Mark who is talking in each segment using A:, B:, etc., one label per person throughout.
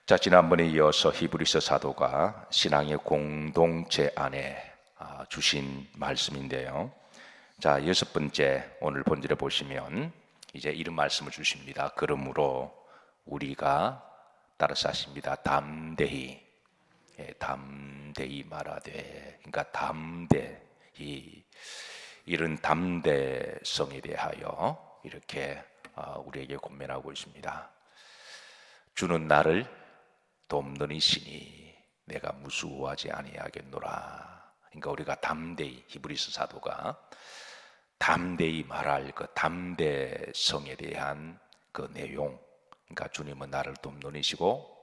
A: 자, 지난번에 이어서 히브리서 사도가 신앙의 공동체 안에 주신 말씀인데요. 자, 6번째 오늘 본절에 보시면 이제 이런 말씀을 주십니다. 그러므로 우리가 따라서 하십니다. 담대히, 담대히 말하되, 그러니까 담대히, 이런 담대성에 대하여 이렇게 우리에게 권면하고 있습니다. 주는 나를 돕는 이시니 내가 무수하지 아니하겠노라. 그러니까 우리가 담대히, 히브리서 사도가 담대히 말할 그 담대성에 대한 그 내용, 그러니까 주님은 나를 돕는 이시고,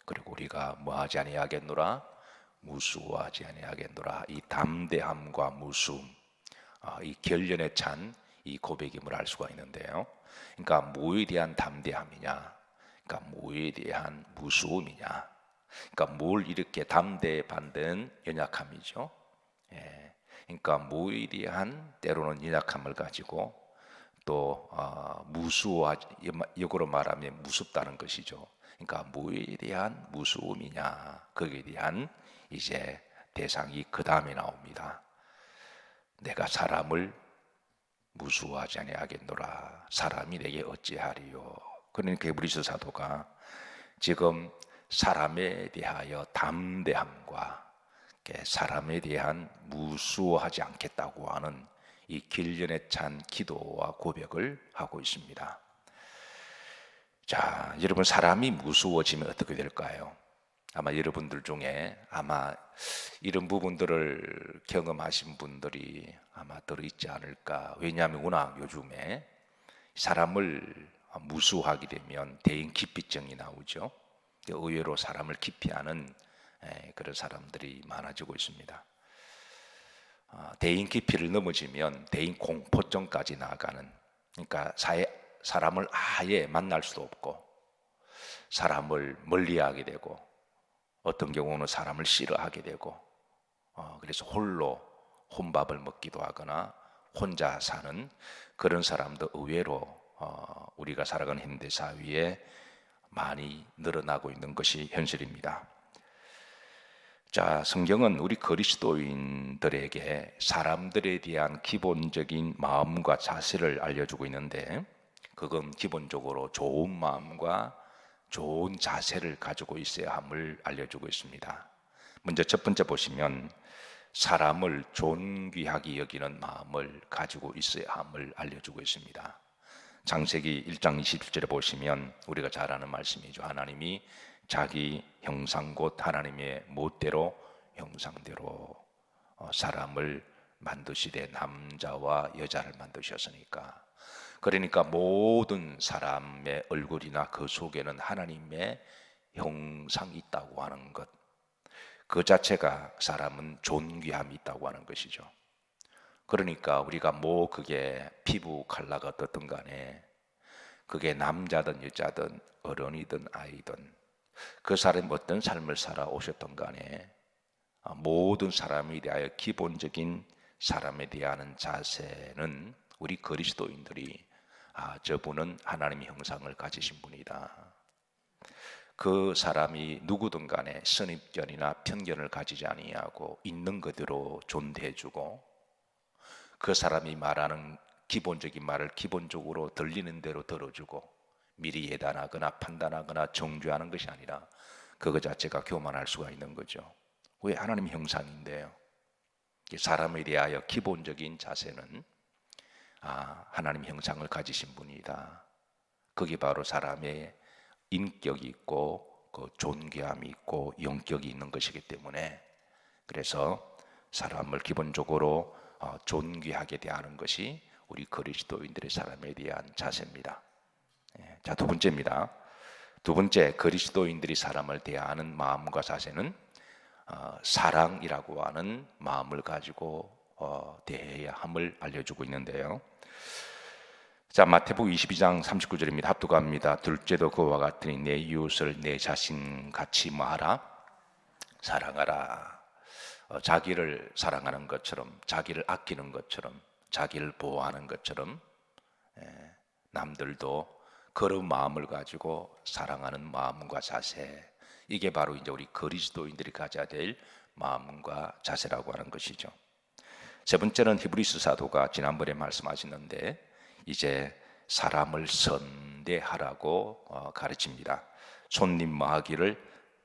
A: 그리고 우리가 뭐하지 아니하겠노라, 무수하지 아니하겠노라. 이 담대함과 무수함, 이 결연에 찬 이 고백임을 알 수가 있는데요. 그러니까 뭐에 대한 담대함이냐, 그러니까 뭐에 대한 무수함이냐, 그러니까 뭘 이렇게 담대에 받는 연약함이죠. 그러니까 뭐에 대한 때로는 연약함을 가지고 또 무수하지, 역으로 말하면 무섭다는 것이죠. 그러니까 뭐에 대한 무수함이냐, 거기에 대한 이제 대상이 그 다음에 나옵니다. 내가 사람을 무수하지 아니하겠노라. 사람이 내게 어찌하리요. 그러니까 히브리서 사도가 지금 사람에 대하여 담대함과 사람에 대한 무수하지 않겠다고 하는 이 결연에 찬 기도와 고백을 하고 있습니다. 자, 여러분, 사람이 무수해지면 어떻게 될까요? 아마 여러분들 중에 아마 이런 부분들을 경험하신 분들이 아마 들어있지 않을까. 왜냐하면 워낙 요즘에 사람을 무수하게 되면 대인 기피증이 나오죠. 의외로 사람을 기피하는 그런 사람들이 많아지고 있습니다. 대인 기피를 넘어지면 대인 공포증까지 나아가는, 그러니까 사람을 아예 만날 수도 없고 사람을 멀리하게 되고 어떤 경우는 사람을 싫어하게 되고 그래서 홀로 혼밥을 먹기도 하거나 혼자 사는 그런 사람도 의외로 우리가 살아가는 현대 사회에 많이 늘어나고 있는 것이 현실입니다. 자, 성경은 우리 그리스도인들에게 사람들에 대한 기본적인 마음과 자세를 알려주고 있는데, 그건 기본적으로 좋은 마음과 좋은 자세를 가지고 있어야 함을 알려주고 있습니다. 먼저 첫 번째 보시면 사람을 존귀하게 여기는 마음을 가지고 있어야 함을 알려주고 있습니다. 창세기 1장 27절에 보시면 우리가 잘 아는 말씀이죠. 하나님이 자기 형상 곧 하나님의 모대로 형상대로 사람을 만드시되 남자와 여자를 만드셨으니까, 그러니까 모든 사람의 얼굴이나 그 속에는 하나님의 형상이 있다고 하는 것, 그 자체가 사람은 존귀함이 있다고 하는 것이죠. 그러니까 우리가 그게 피부 컬러가 어떻든 간에, 그게 남자든 여자든 어른이든 아이든 그 사람이 어떤 삶을 살아오셨던 간에 모든 사람에 대하여 기본적인 사람에 대한 자세는 우리 그리스도인들이 저분은 하나님의 형상을 가지신 분이다. 그 사람이 누구든 간에 선입견이나 편견을 가지지 아니하고 있는 그대로 존대해주고, 그 사람이 말하는 기본적인 말을 기본적으로 들리는 대로 들어주고, 미리 예단하거나 판단하거나 정죄하는 것이 아니라 그것 자체가 교만할 수가 있는 거죠. 왜? 하나님의 형상인데요. 사람에 대하여 기본적인 자세는 하나님의 형상을 가지신 분이다. 그게 바로 사람의 인격이 있고 그 존귀함이 있고 영격이 있는 것이기 때문에, 그래서 사람을 기본적으로 존귀하게 대하는 것이 우리 그리스도인들의 사람에 대한 자세입니다. 자, 두 번째입니다. 두 번째, 그리스도인들이 사람을 대하는 마음과 자세는 사랑이라고 하는 마음을 가지고 대해야 함을 알려주고 있는데요. 자, 마태복음 22장 39절입니다. 합독합니다. 둘째도 그와 같으니 내 이웃을 내 자신 같이 뭐하라? 사랑하라. 자기를 사랑하는 것처럼, 자기를 아끼는 것처럼, 자기를 보호하는 것처럼 남들도 그런 마음을 가지고 사랑하는 마음과 자세, 이게 바로 이제 우리 그리스도인들이 가져야 될 마음과 자세라고 하는 것이죠. 세 번째는 히브리서 사도가 지난번에 말씀하셨는데 이제 사람을 선대하라고 가르칩니다. 손님 마하기를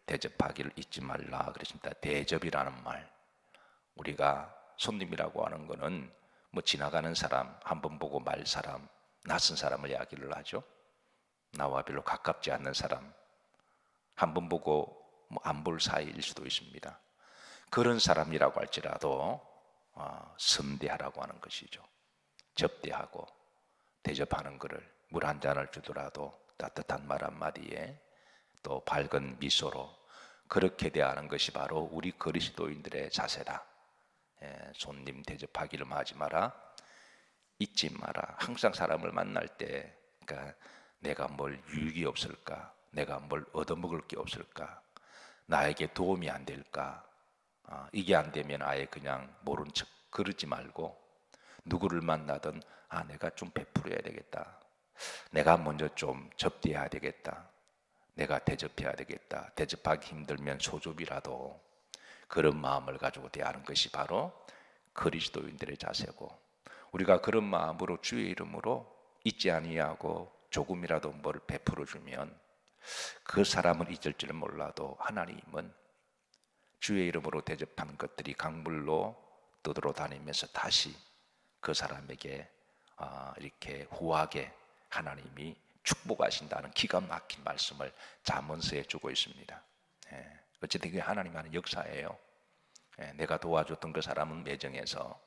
A: 대접하기를 잊지 말라 그랬습니다. 대접이라는 말, 우리가 손님이라고 하는 거는 뭐 지나가는 사람, 한번 보고 말 사람, 낯선 사람을 이야기를 하죠. 나와 별로 가깝지 않는 사람, 한번 보고 안 볼 사이일 수도 있습니다. 그런 사람이라고 할지라도 선대하라고 하는 것이죠. 접대하고 대접하는 것을, 물 한 잔을 주더라도 따뜻한 말 한마디에 또 밝은 미소로 그렇게 대하는 것이 바로 우리 그리스도인들의 자세다. 손님 대접하기를 하지 마라, 잊지 마라. 항상 사람을 만날 때 그러니까 내가 뭘 유익이 없을까, 내가 뭘 얻어먹을 게 없을까, 나에게 도움이 안 될까, 이게 안 되면 아예 그냥 모른 척 그러지 말고 누구를 만나든 내가 좀 베풀어야 되겠다, 내가 먼저 좀 접대해야 되겠다, 내가 대접해야 되겠다, 대접하기 힘들면 소접이라도 그런 마음을 가지고 대하는 것이 바로 그리스도인들의 자세고, 우리가 그런 마음으로 주의 이름으로 잊지 아니하고 조금이라도 뭘 베풀어 주면 그 사람을 잊을 줄은 몰라도 하나님은 주의 이름으로 대접하는 것들이 강물로 떠들어 다니면서 다시 그 사람에게 이렇게 후하게 하나님이 축복하신다는 기가 막힌 말씀을 잠언서에 주고 있습니다. 어쨌든 그게 하나님 하는 역사예요. 내가 도와줬던 그 사람은 매정해서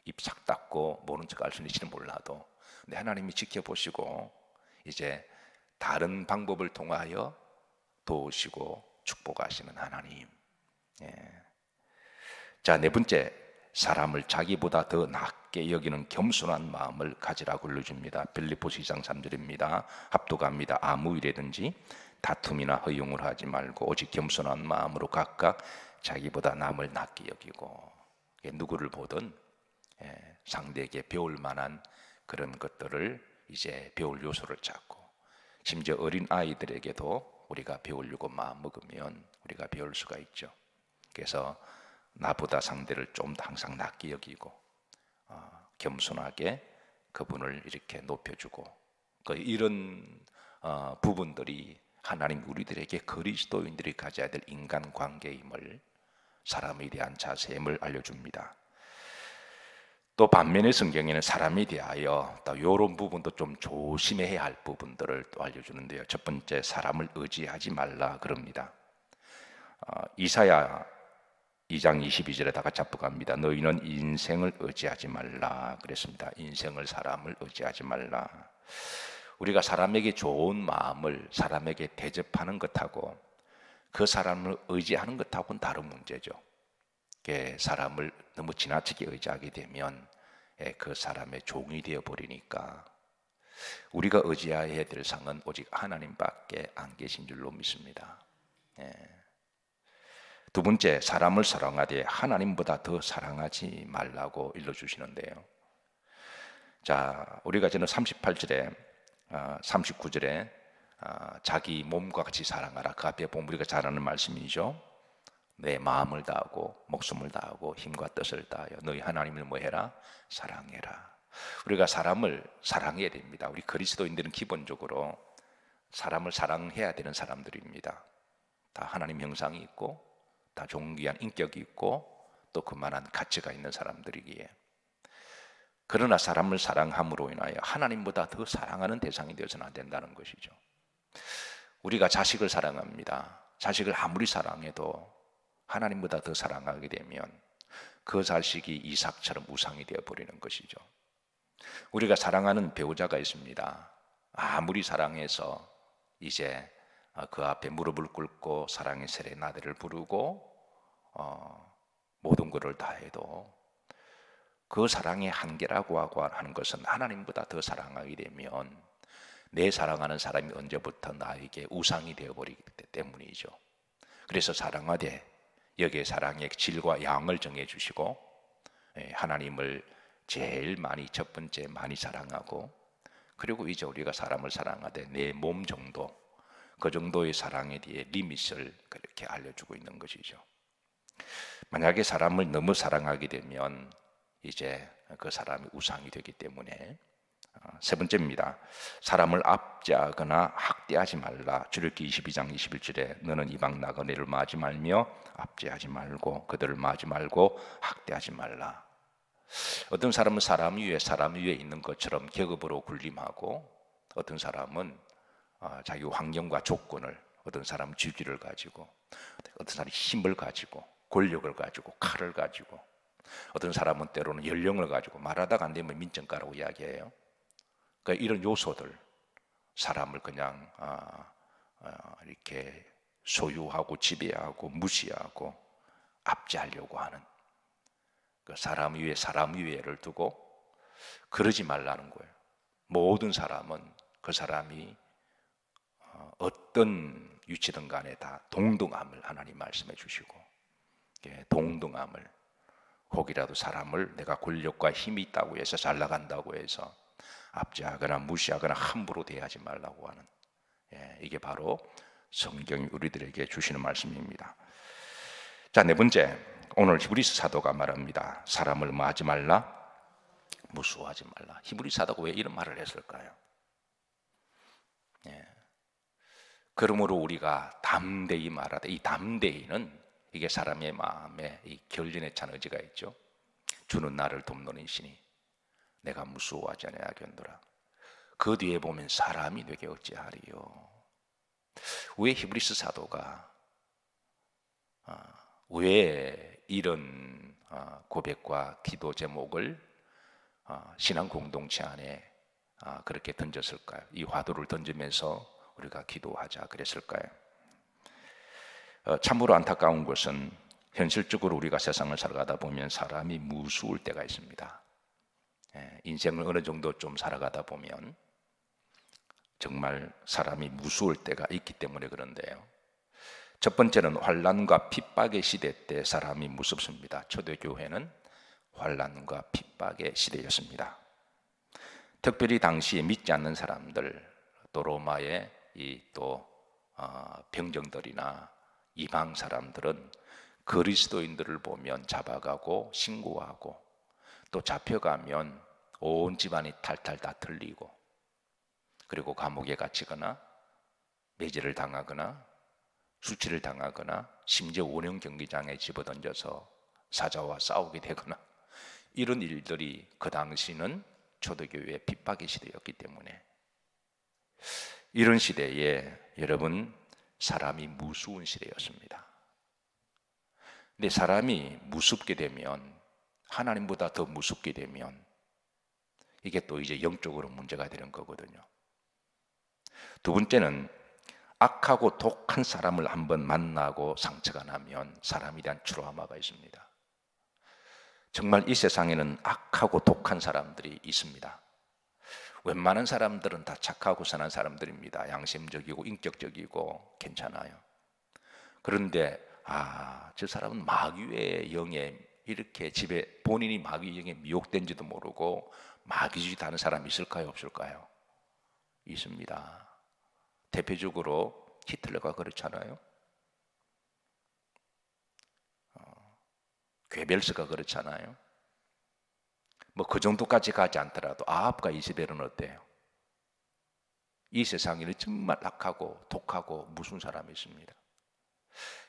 A: 입 싹 닫고 모른 척 할 수는 있지는 몰라도, 근데 하나님이 지켜보시고 이제 다른 방법을 통하여 도우시고 축복하시는 하나님. 자, 네 번째, 사람을 자기보다 더 낮게 여기는 겸손한 마음을 가지라고 알려줍니다. 빌립보서 2장 3절입니다. 합독합니다. 아무 일이든지 다툼이나 허용을 하지 말고 오직 겸손한 마음으로 각각 자기보다 남을 낮게 여기고, 누구를 보든 상대에게 배울 만한 그런 것들을 이제 배울 요소를 찾고, 심지어 어린 아이들에게도 우리가 배우려고 마음 먹으면 우리가 배울 수가 있죠. 그래서 나보다 상대를 좀 더 항상 낮게 여기고 겸손하게 그분을 이렇게 높여주고, 이런 부분들이 하나님 우리들에게 그리스도인들이 가져야 될 인간관계임을, 사람에 대한 자세임을 알려줍니다. 또 반면에 성경에는 사람에 대하여 또 이런 부분도 좀 조심해야 할 부분들을 또 알려주는데요. 첫 번째, 사람을 의지하지 말라 그럽니다. 이사야 2장 22절에 다 같이 합독합니다. 너희는 인생을 의지하지 말라 그랬습니다. 인생을, 사람을 의지하지 말라. 우리가 사람에게 좋은 마음을 사람에게 대접하는 것하고 그 사람을 의지하는 것하고는 다른 문제죠. 사람을 너무 지나치게 의지하게 되면 그 사람의 종이 되어버리니까 우리가 의지해야 될 상은 오직 하나님밖에 안 계신 줄로 믿습니다. 두 번째, 사람을 사랑하되 하나님보다 더 사랑하지 말라고 일러주시는데요. 자, 우리가 저는 38절에 39절에 자기 몸과 같이 사랑하라, 그 앞에 보면 우리가 잘 아는 말씀이죠. 내 마음을 다하고 목숨을 다하고 힘과 뜻을 다하여 너희 하나님을 뭐 해라? 사랑해라. 우리가 사람을 사랑해야 됩니다. 우리 그리스도인들은 기본적으로 사람을 사랑해야 되는 사람들입니다. 다 하나님 형상이 있고 다 존귀한 인격이 있고 또 그만한 가치가 있는 사람들이기에, 그러나 사람을 사랑함으로 인하여 하나님보다 더 사랑하는 대상이 되어서는 안 된다는 것이죠. 우리가 자식을 사랑합니다. 자식을 아무리 사랑해도 하나님보다 더 사랑하게 되면 그 자식이 이삭처럼 우상이 되어버리는 것이죠. 우리가 사랑하는 배우자가 있습니다. 아무리 사랑해서 이제 그 앞에 무릎을 꿇고 사랑의 세레나데를 부르고 모든 것을 다 해도 그 사랑의 한계라고 하는 것은 하나님보다 더 사랑하게 되면 내 사랑하는 사람이 언제부터 나에게 우상이 되어버리기 때문이죠. 그래서 사랑하되 여기에 사랑의 질과 양을 정해주시고 하나님을 제일 많이, 첫 번째 많이 사랑하고 그리고 이제 우리가 사람을 사랑하되 내 몸 정도, 그 정도의 사랑에 대해 리밋을 그렇게 알려주고 있는 것이죠. 만약에 사람을 너무 사랑하게 되면 이제 그 사람이 우상이 되기 때문에. 세 번째입니다. 사람을 압제하거나 학대하지 말라. 출애굽기 22장 21절에 너는 이방 나그네를 마지 말며 압제하지 말고 그들을 마지 말고 학대하지 말라. 어떤 사람은 사람 위에 있는 것처럼 계급으로 군림하고, 어떤 사람은 자기 환경과 조건을, 어떤 사람은 주기를 가지고, 어떤 사람은 힘을 가지고, 권력을 가지고, 칼을 가지고, 어떤 사람은 때로는 연령을 가지고, 말하다가 안 되면 민정가라고 이야기해요. 그러니까 이런 요소들, 사람을 그냥 이렇게 소유하고 지배하고 무시하고 압제하려고 하는, 그 사람 위에를 두고 그러지 말라는 거예요. 모든 사람은 그 사람이 어떤 위치든 간에 다 동등함을 하나님 말씀해 주시고, 동등함을, 혹이라도 사람을 내가 권력과 힘이 있다고 해서 잘 나간다고 해서 압제하거나 무시하거나 함부로 대하지 말라고 하는, 이게 바로 성경이 우리들에게 주시는 말씀입니다. 자, 네 번째, 오늘 히브리서 사도가 말합니다. 사람을 뭐 하지 말라? 무수하지 말라. 히브리 사도가 왜 이런 말을 했을까요? 그러므로 우리가 담대히 말하되, 이 담대히는 이게 사람의 마음에 이 결연에 찬 의지가 있죠. 주는 나를 돕는 이시니 내가 무수하지 아니하겠노라. 그 뒤에 보면 사람이 되게 어찌하리요. 왜 히브리서 사도가 왜 이런 고백과 기도 제목을 신앙 공동체 안에 그렇게 던졌을까요? 이 화두를 던지면서 우리가 기도하자 그랬을까요? 참으로 안타까운 것은 현실적으로 우리가 세상을 살아가다 보면 사람이 무수할 때가 있습니다. 인생을 어느 정도 좀 살아가다 보면 정말 사람이 무수할 때가 있기 때문에 그런데요. 첫 번째는 환난과 핍박의 시대 때 사람이 무섭습니다. 초대교회는 환난과 핍박의 시대였습니다. 특별히 당시에 믿지 않는 사람들, 또 로마의 병정들이나 이방 사람들은 그리스도인들을 보면 잡아가고 신고하고, 또 잡혀가면 온 집안이 탈탈 다 틀리고, 그리고 감옥에 갇히거나 매질을 당하거나 수치를 당하거나 심지어 원형 경기장에 집어던져서 사자와 싸우게 되거나, 이런 일들이 그 당시는 초대교회의 핍박의 시대였기 때문에, 이런 시대에 여러분, 사람이 무서운 시대였습니다. 근데 사람이 무섭게 되면, 하나님보다 더 무섭게 되면 이게 또 이제 영적으로 문제가 되는 거거든요. 두 번째는 악하고 독한 사람을 한번 만나고 상처가 나면 사람에 대한 트라우마가 있습니다. 정말 이 세상에는 악하고 독한 사람들이 있습니다. 웬만한 사람들은 다 착하고 선한 사람들입니다. 양심적이고 인격적이고 괜찮아요. 그런데 저 사람은 마귀의 영에 이렇게 본인이 마귀의 영에 미혹된지도 모르고 마귀짓 하는 사람이 있을까요, 없을까요? 있습니다. 대표적으로 히틀러가 그렇잖아요. 괴벨스가 그렇잖아요. 뭐 그 정도까지 가지 않더라도 아합과 이세벨은 어때요? 이 세상에는 정말 악하고 독하고 무서운 사람이 있습니다.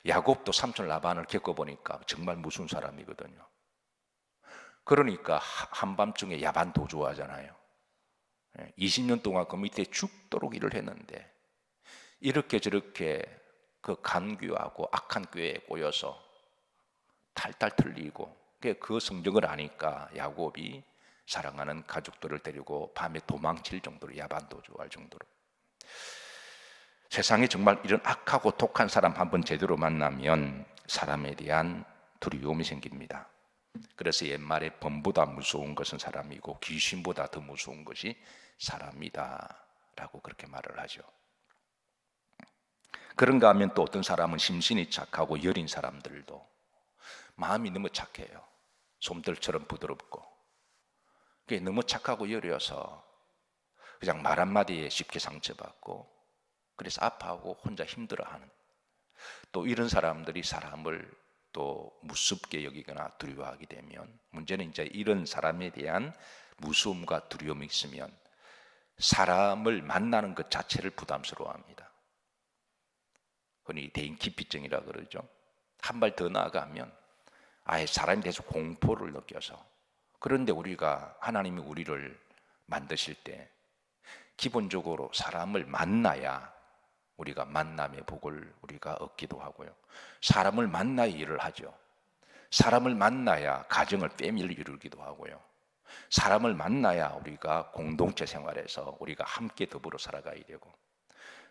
A: 야곱도 삼촌 라반을 겪어보니까 정말 무서운 사람이거든요. 그러니까 한밤중에 야반 도주하잖아요. 20년 동안 그 밑에 죽도록 일을 했는데, 이렇게 저렇게 그 간교하고 악한 꾀에 꼬여서 탈탈 틀리고, 그 성경을 아니까 야곱이 사랑하는 가족들을 데리고 밤에 도망칠 정도로 야반 도주할 정도로. 세상에 정말 이런 악하고 독한 사람 한번 제대로 만나면 사람에 대한 두려움이 생깁니다. 그래서 옛말에 범보다 무서운 것은 사람이고 귀신보다 더 무서운 것이 사람이다 라고 그렇게 말을 하죠. 그런가 하면 또 어떤 사람은 심신이 착하고 여린 사람들도 마음이 너무 착해요. 솜들처럼 부드럽고, 그게 너무 착하고 여려서 그냥 말 한마디에 쉽게 상처받고 그래서 아파하고 혼자 힘들어하는, 또 이런 사람들이 사람을 또 무섭게 여기거나 두려워하게 되면, 문제는 이제 이런 사람에 대한 무서움과 두려움이 있으면 사람을 만나는 것 자체를 부담스러워합니다. 흔히 대인 기피증이라 그러죠. 한 발 더 나아가면 아예 사람에 대해서 공포를 느껴서. 그런데 우리가, 하나님이 우리를 만드실 때 기본적으로 사람을 만나야 우리가 만남의 복을 우리가 얻기도 하고요, 사람을 만나야 일을 하죠. 사람을 만나야 가정을 패밀리 이루기도 하고요, 사람을 만나야 우리가 공동체 생활에서 우리가 함께 더불어 살아가야 되고,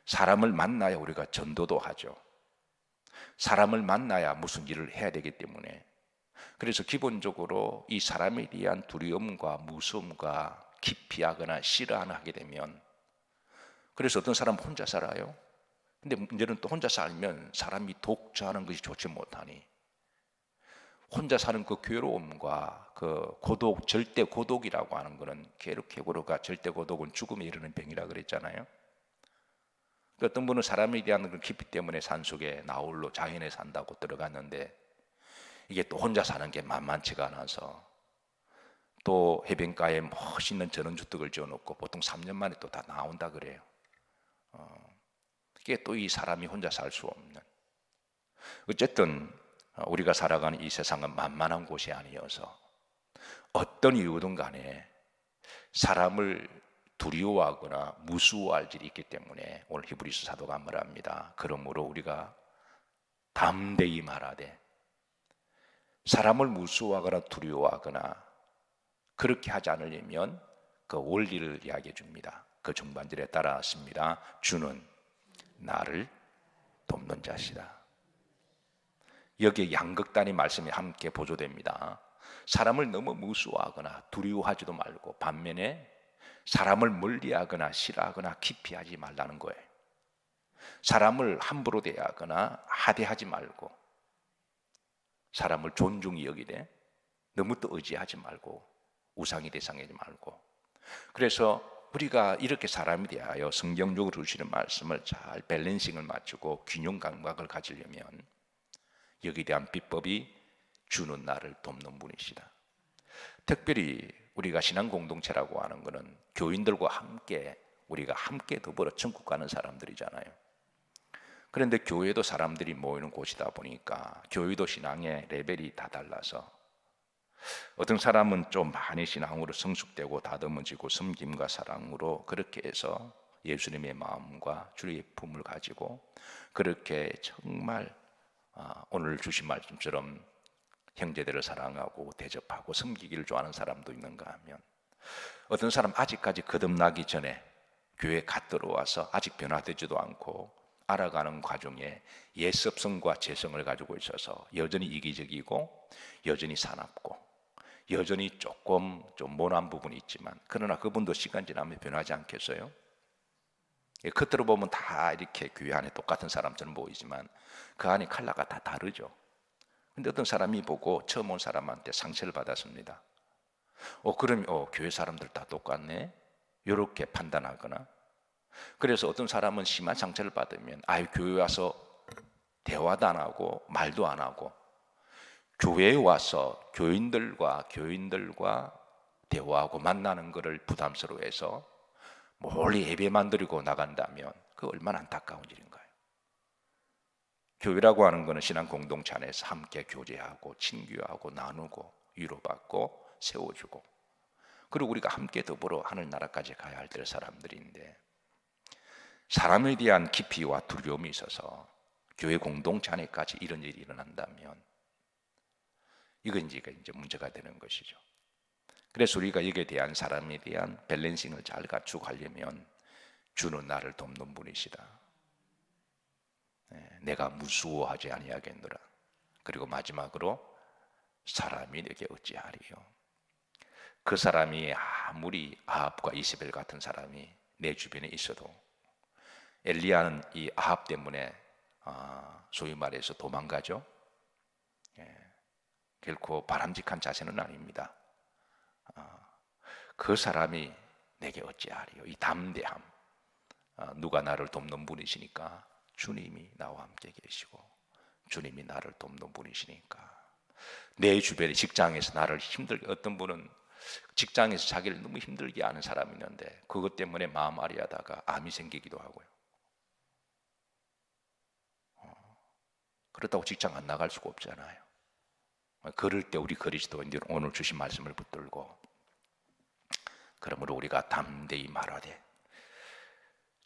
A: 사람을 만나야 우리가 전도도 하죠. 사람을 만나야 무슨 일을 해야 되기 때문에, 그래서 기본적으로 이 사람에 대한 두려움과 무서움과 기피하거나 싫어하게 되면, 그래서 어떤 사람은 혼자 살아요. 근데 문제는 또 혼자 살면 사람이 독처하는 것이 좋지 못하니, 혼자 사는 그 괴로움과 그 고독, 절대 고독이라고 하는 것은, 괴로가 절대 고독은 죽음에 이르는 병이라 그랬잖아요. 어떤 분은 사람에 대한 그 깊이 때문에 산속에 나홀로 자연에 산다고 들어갔는데, 이게 또 혼자 사는 게 만만치가 않아서 또 해변가에 멋있는 전원주택을 지어놓고 보통 3년 만에 또 다 나온다 그래요. 이게 또 이 사람이 혼자 살 수 없는, 어쨌든 우리가 살아가는 이 세상은 만만한 곳이 아니어서 어떤 이유든 간에 사람을 두려워하거나 무수할 일이 있기 때문에 오늘 히브리서 사도가 말합니다. 그러므로 우리가 담대히 말하되, 사람을 무수하거나 두려워하거나 그렇게 하지 않으려면 그 원리를 이야기해 줍니다. 그 중반절에 따라왔습니다. 주는 나를 돕는 자시다. 여기에 양극단의 말씀이 함께 보조됩니다. 사람을 너무 무수하거나 두려워하지도 말고, 반면에 사람을 멀리하거나 싫어하거나 기피하지 말라는 거예요. 사람을 함부로 대하거나 하대하지 말고, 사람을 존중히 여기되 너무 또 의지하지 말고, 우상이 대상하지 말고. 그래서 우리가 이렇게 사람에 대하여 성경적으로 주시는 말씀을 잘 밸런싱을 맞추고 균형 감각을 가지려면 여기에 대한 비법이 주는 나를 돕는 분이시다. 특별히 우리가 신앙 공동체라고 하는 것은 교인들과 함께, 우리가 함께 더불어 천국 가는 사람들이잖아요. 그런데 교회도 사람들이 모이는 곳이다 보니까 교회도 신앙의 레벨이 다 달라서, 어떤 사람은 좀 많이 신앙으로 성숙되고 다듬어지고 섬김과 사랑으로 그렇게 해서 예수님의 마음과 주의 품을 가지고 그렇게 정말 오늘 주신 말씀처럼 형제들을 사랑하고 대접하고 섬기기를 좋아하는 사람도 있는가 하면, 어떤 사람 아직까지 거듭나기 전에 교회에 갓 들어와서 아직 변화되지도 않고 알아가는 과정에 예습성과 재성을 가지고 있어서 여전히 이기적이고 여전히 사납고 여전히 조금 좀 모난 부분이 있지만, 그러나 그분도 시간 지나면 변하지 않겠어요? 겉으로 보면 다 이렇게 교회 안에 똑같은 사람처럼 보이지만 그 안에 컬러가 다 다르죠. 근데 어떤 사람이 보고 처음 온 사람한테 상처를 받았습니다. 그럼 교회 사람들 다 똑같네? 이렇게 판단하거나, 그래서 어떤 사람은 심한 상처를 받으면 교회 와서 대화도 안 하고 말도 안 하고, 교회에 와서 교인들과 대화하고 만나는 것을 부담스러워해서 멀리 예배만 드리고 나간다면 그 얼마나 안타까운 일인가요? 교회라고 하는 것은 신앙 공동체 안에서 함께 교제하고 친교하고 나누고 위로받고 세워주고, 그리고 우리가 함께 더불어 하늘나라까지 가야 할 때 사람들인데, 사람에 대한 기피와 두려움이 있어서 교회 공동체 안에까지 이런 일이 일어난다면 이건 이제 문제가 되는 것이죠. 그래서 우리가 여기에 대한, 사람에 대한 밸런싱을 잘 갖추고 가려면 주는 나를 돕는 분이시다. 내가 무수워하지 아니하겠노라. 그리고 마지막으로 사람이 내게 어찌하리요. 그 사람이 아무리 아합과 이세벨 같은 사람이 내 주변에 있어도, 엘리야는 이 아합 때문에 소위 말해서 도망가죠. 결코 바람직한 자세는 아닙니다. 그 사람이 내게 어찌하리요. 이 담대함. 누가 나를 돕는 분이시니까 주님이 나와 함께 계시고 주님이 나를 돕는 분이시니까. 내 주변에 직장에서 나를 힘들게, 어떤 분은 직장에서 자기를 너무 힘들게 하는 사람이 있는데 그것 때문에 마음 아리하다가 암이 생기기도 하고요. 그렇다고 직장 안 나갈 수가 없잖아요. 그럴 때 우리 그리스도인들은 오늘 주신 말씀을 붙들고, 그러므로 우리가 담대히 말하되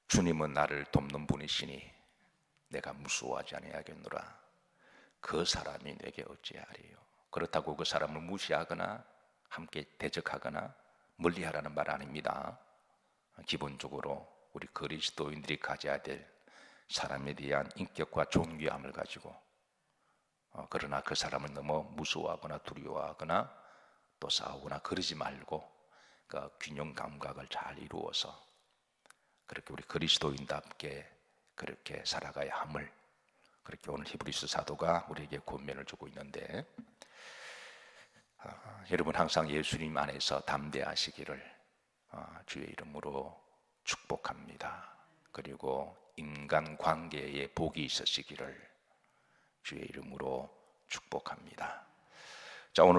A: 주님은 나를 돕는 분이시니 내가 무수하지 아니하겠노라. 그 사람이 내게 어찌하리요. 그렇다고 그 사람을 무시하거나 함께 대적하거나 멀리하라는 말 아닙니다. 기본적으로 우리 그리스도인들이 가져야 될 사람에 대한 인격과 존귀함을 가지고, 그러나 그 사람을 너무 무서워하거나 두려워하거나 또 싸우거나 그러지 말고 그 균형 감각을 잘 이루어서 그렇게 우리 그리스도인답게 그렇게 살아가야 함을, 그렇게 오늘 히브리서 사도가 우리에게 권면을 주고 있는데, 여러분 항상 예수님 안에서 담대하시기를 주의 이름으로 축복합니다. 그리고 인간 관계에 복이 있으시기를 주의 이름으로 축복합니다. 자, 오늘